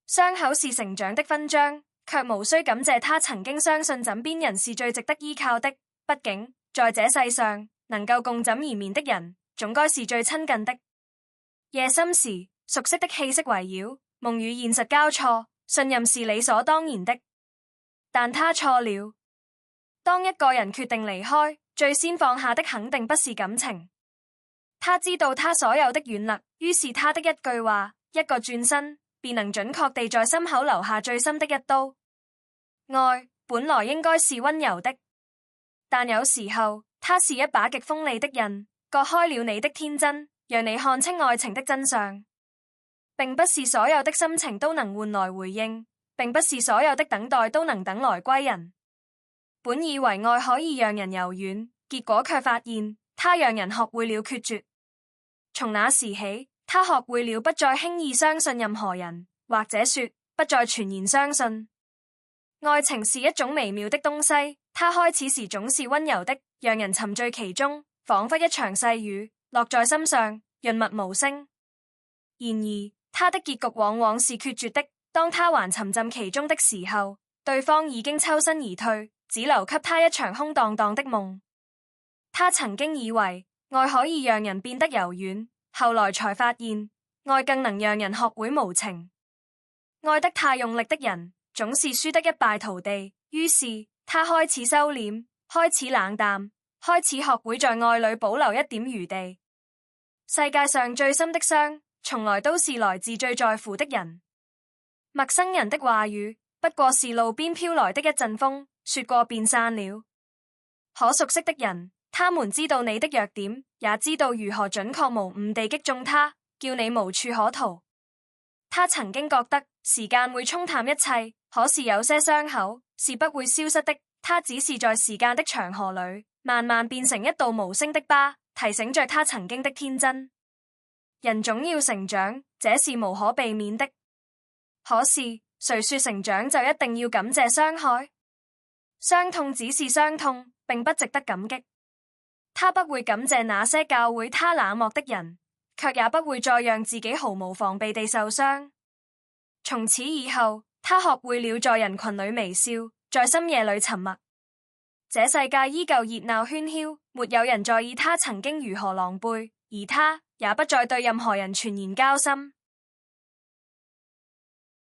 傷口是成長的勳章，卻無需感謝他曾經相信枕邊人是最值得依靠的。畢竟，在這世上，能夠共枕而眠的人，總該是最親近的。夜深時，熟悉的氣息圍繞，夢與現實交錯，信任是理所當然的。但他錯了。當一個人決定離開，最先放下的肯定不是感情。他知道他所有的軟肋，於是他的一句話，一個轉身，便能準確地在心口留下最深的一刀。愛本來應該是溫柔的，但有時候它是一把極鋒利的刃，割開了你的天真，讓你看清愛情的真相。並不是所有的心情都能換來回應，並不是所有的等待都能等來歸人。本以為愛可以讓人柔軟，結果卻發現它讓人學會了決絕。從那時起，他學會了不再輕易相信任何人，或者說不再全然相信。愛情是一種微妙的東西，它開始時總是溫柔的，讓人沉醉其中，仿佛一場細雨落在心上，潤物無聲。然而，他的結局往往是決絕的。當他還沉浸其中的時候，對方已經抽身而退，只留給他一場空蕩蕩的夢。他曾經以為愛可以讓人變得柔軟，後來才發現愛更能讓人學會無情。愛得太用力的人總是輸得一敗塗地，於是他開始收斂，開始冷淡，開始學會在愛裏保留一點餘地。世界上最深的傷從來都是來自最在乎的人。陌生人的話語不過是路邊飄來的一陣風，說過便散了。可熟悉的人，他們知道你的弱點，也知道如何準確無誤地擊中它，叫你無處可逃。他曾經覺得時間會沖淡一切，可是有些傷口是不會消失的，它只是在時間的長河裏慢慢變成一道無聲的疤，提醒着他曾經的天真。人總要成長，這是無可避免的。可是誰說成長就一定要感謝傷害？傷痛只是傷痛，並不值得感激。他不會感謝那些教會他冷漠的人，卻也不會再讓自己毫無防備地受傷。從此以後，他學會了在人群裏微笑，在深夜裏沉默。這世界依舊熱鬧喧囂，沒有人在意他曾經如何狼狽，而他也不再對任何人全然交心。